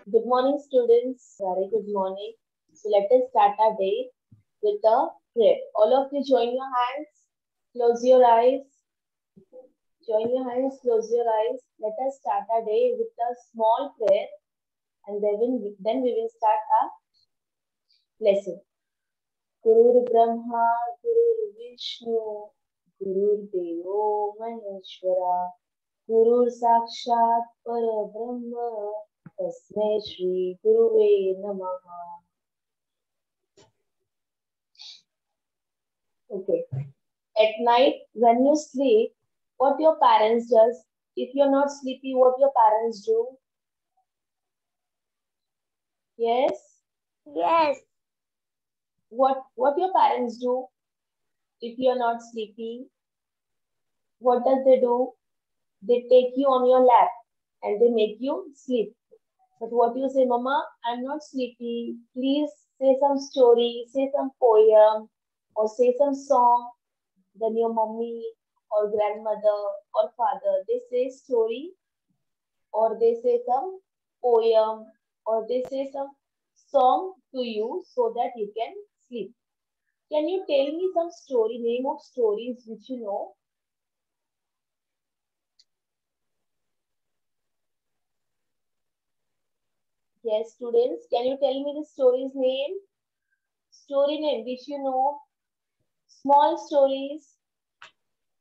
Good morning, students. Very good morning. So let us start our day with a prayer. All of you join your hands, close your eyes. Join your hands, close your eyes. Let us start our day with a small prayer and then we will start our lesson. Guru Brahma, Guru Vishnu, Guru Devo Maheshwara, Guru Sakshat Parabrahma, Tasmai Shri Guruve Namaha. Okay. At night, when you sleep, what your parents does? If you're not sleepy, what your parents do? Yes. Yes. What your parents do? If you're not sleepy, what does they do? They take you on your lap and they make you sleep. But what you say, Mama, I'm not sleepy. Please say some story, say some poem, or say some song. Then your mummy or grandmother or father, they say story or they say some poem or they say some song to you so that you can sleep. Can you tell me some story, name of stories which you know? Yes, students, can you tell me the story's name? Story name which you know? Small stories.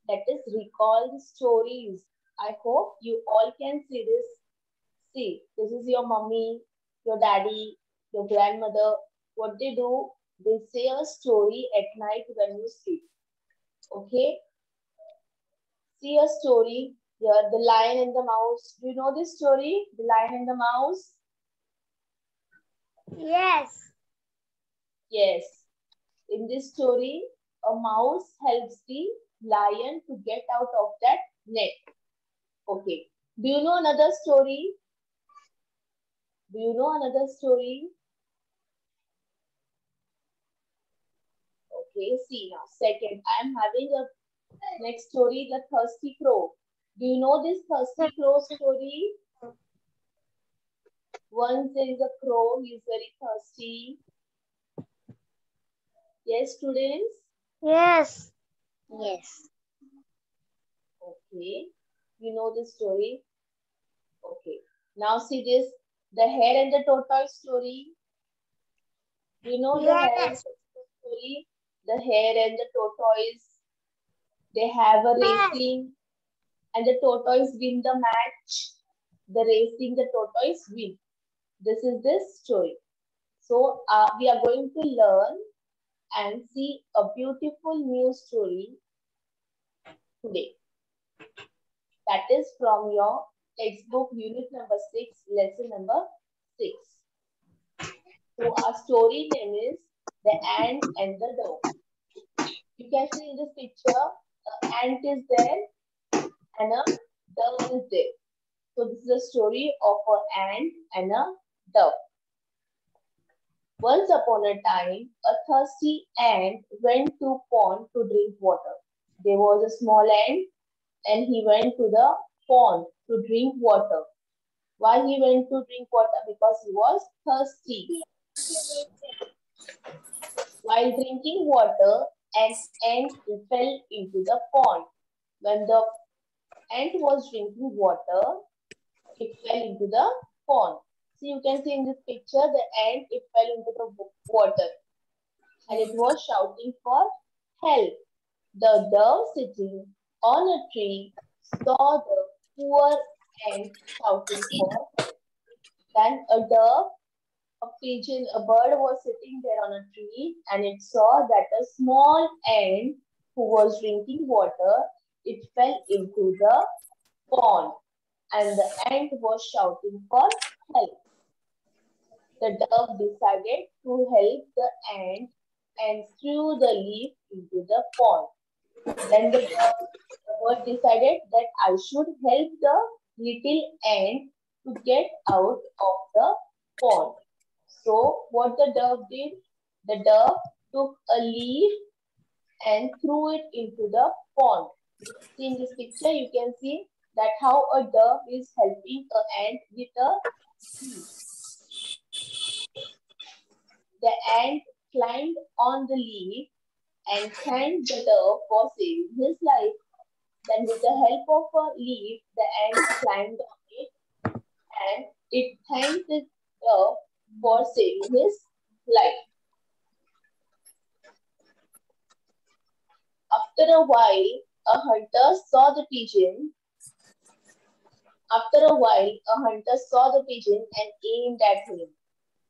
That is, recall the stories. I hope you all can see this. See, this is your mummy, your daddy, your grandmother. What they do, they say a story at night when you sleep. Okay? See a story here, The Lion and the Mouse. Do you know this story? The Lion and the Mouse? Yes. Yes. In this story, a mouse helps the lion to get out of that net. Okay. Do you know another story? Do you know another story? Okay, see now. Second, I am having a next story, The Thirsty Crow. Do you know this Thirsty Crow story? Once there is a crow, he is very thirsty. Yes, students? Yes. Yes. Okay. You know this story? Okay. Now see this, The Hare and the Tortoise story. You know the hare and Yes. tortoise story? The hare and the tortoise, they have a Yes. racing and the tortoise win the match. The racing, the tortoise win. This is this story. So we are going to learn and see a beautiful new story today. That is from your textbook unit number 6, lesson number 6. So our story name is The Ant and the Dove. You can see in this picture, an ant is there and a dove is there. So this is a story of an ant and a dove. Once upon a time, a thirsty ant went to pond to drink water. There was a small ant and he went to the pond to drink water. Why he went to drink water? Because he was thirsty. While drinking water, an ant fell into the pond. When the ant was drinking water, it fell into the pond. So you can see in this picture, the ant, it fell into the water and it was shouting for help. The dove sitting on a tree saw the poor ant shouting for help. Then a dove, a pigeon, a bird was sitting there on a tree and it saw that a small ant who was drinking water, it fell into the pond and the ant was shouting for help. The dove decided to help the ant and threw the leaf into the pond. Then the bird decided that I should help the little ant to get out of the pond. So what the dove did? The dove took a leaf and threw it into the pond. See in this picture, you can see that how a dove is helping an ant with a leaf. the ant climbed on the leaf and thanked the dove for saving his life. Then with the help of a leaf, the ant climbed on it and it thanked the dove for saving his life. After a while, a hunter saw the pigeon. After a while, a hunter saw the pigeon and aimed at him.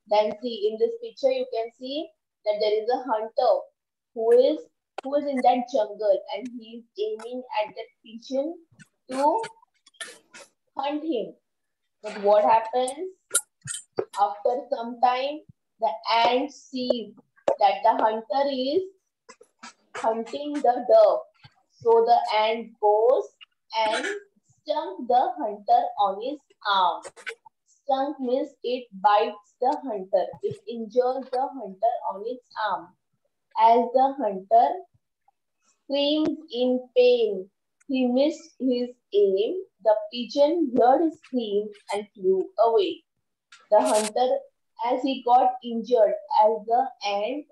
Then see, in this picture, you can see that there is a hunter who is in that jungle and he is aiming at that pigeon to hunt him. But what happens? After some time, the ant sees that the hunter is hunting the dove. So the ant goes and stung the hunter on his arm. Stung means it bites the hunter. It injures the hunter on its arm. As the hunter screams in pain, he missed his aim. The pigeon heard his scream and flew away. The hunter, as he got injured, as the ant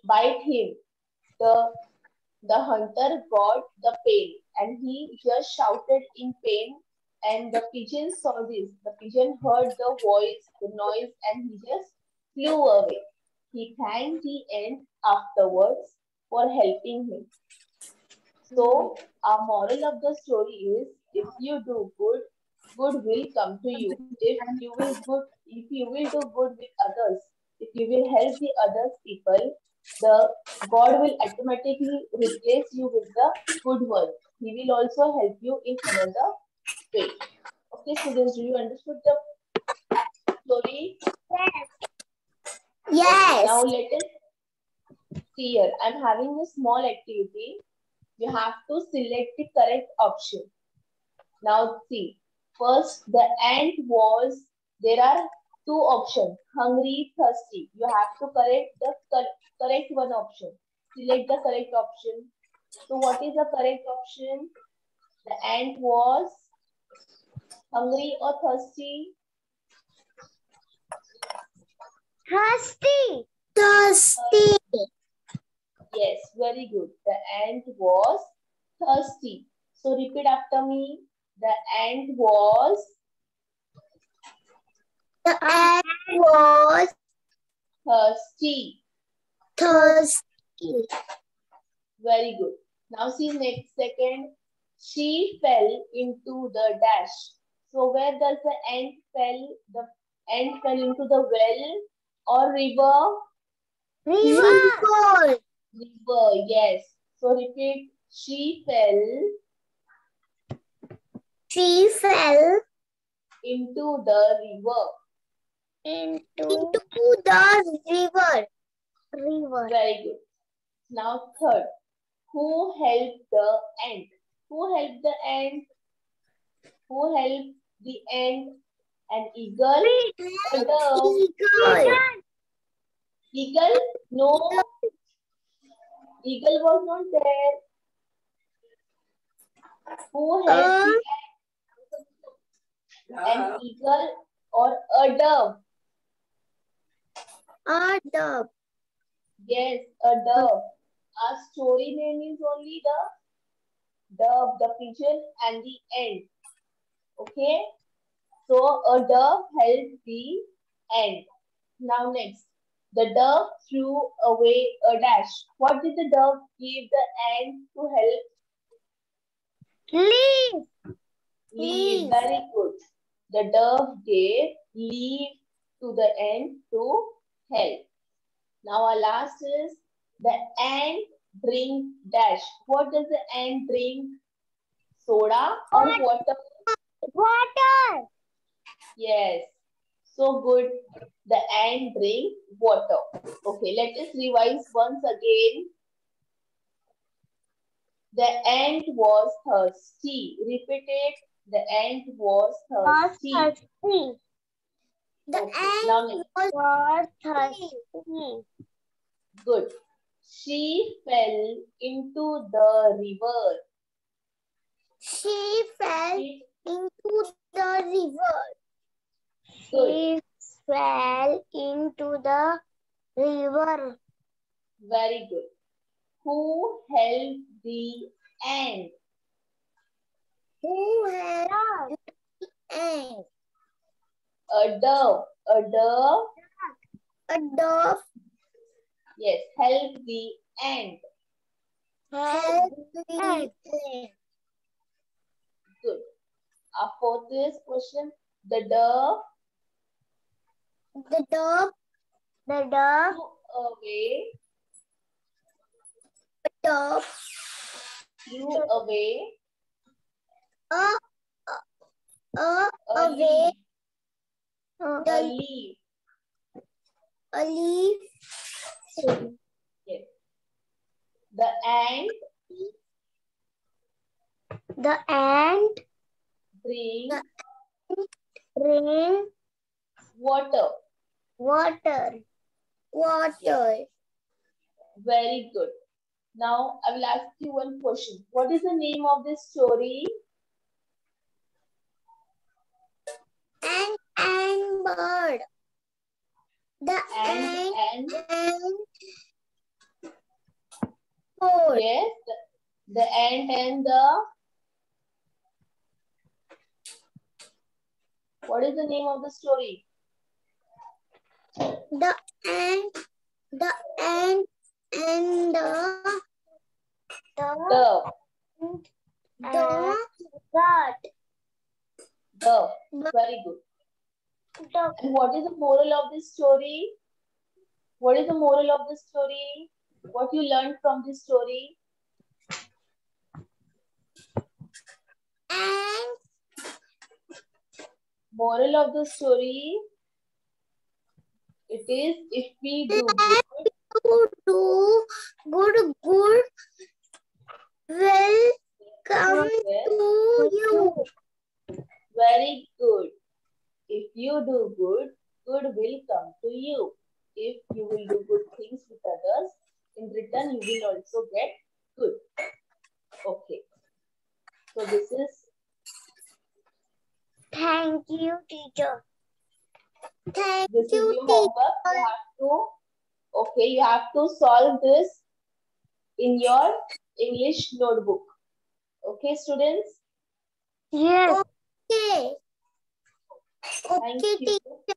bite him, the hunter got the pain and he just shouted in pain, and the pigeon saw this. The pigeon heard the voice, the noise, and he just flew away. He thanked the ant afterwards for helping him. So our moral of the story is, if you do good, good will come to you. If you will do good with others, if you will help the other people, the God will automatically replace you with the good one. He will also help you in another way. Okay, students, do you understood the story? Yes. Now let us see here. I'm having a small activity. You have to select the correct option. Now see, first the ant was, there are two options, hungry, thirsty. You have to correct the correct one option. Select the correct option. So what is the correct option? The ant was hungry or thirsty? Thirsty. Thirsty. Yes, very good. The ant was thirsty. So repeat after me. The ant was thirsty. Thirsty. Very good. Now see next second. She fell into the dash. So where does the ant fell? The ant fell into the well or river? River. River, yes. So repeat. She fell into the river. Into the river. Very good. Now third. Who helped the ant? Who helped the ant? Who helped the ant? An eagle? A dove? Eagle? No. Eagle was not there. Who helped the ant? An eagle or a dove? A dove. Yes, a dove. Our story name is only the dove, the pigeon and the ant. Okay. So a dove helped the ant. Now next. The dove threw away a dash. What did the dove give the ant to help? Leaf. Leaf. Very good. The dove gave leaf to the ant to help. Now our last is the ant drink dash. What does the ant drink? Soda or water? Water. Yes. So good. The ant drink water. Okay, let us revise once again. The ant was thirsty. Repeat it. The ant was thirsty. The Okay, ant was thirsty. Good. She fell into the river. She fell into the river. Good. She fell into the River. Very good. Who held the ant? Who held the ant? A dove. A dove. A dove Yes, held the ant. held the ant. Good. Our fourth is question. The dove The dove flew away. dove Flew away. uh, A away leaf. A the leaf. a leaf. Yes. The ant The ant drinks drink water. water. Very good. Now I will ask you one question. What is the name of this story? And bird. The And and bird. yes, the ant and the. What is the name of the story? The ant and The bird. the. Very good. And what is the moral of this story? What is the moral of the story? What you learned from this story? And Moral of the story. It is if we do good, to do good will come yes, to you. very good. If you do good, good will come to you. If you will do good things with others, in return you will also get good. Okay. So this is Thank you, teacher. Thank this is you, your teacher. homework. You have to solve this in your English notebook. Okay, students? Yes. Okay. Thank Okay, you. teacher.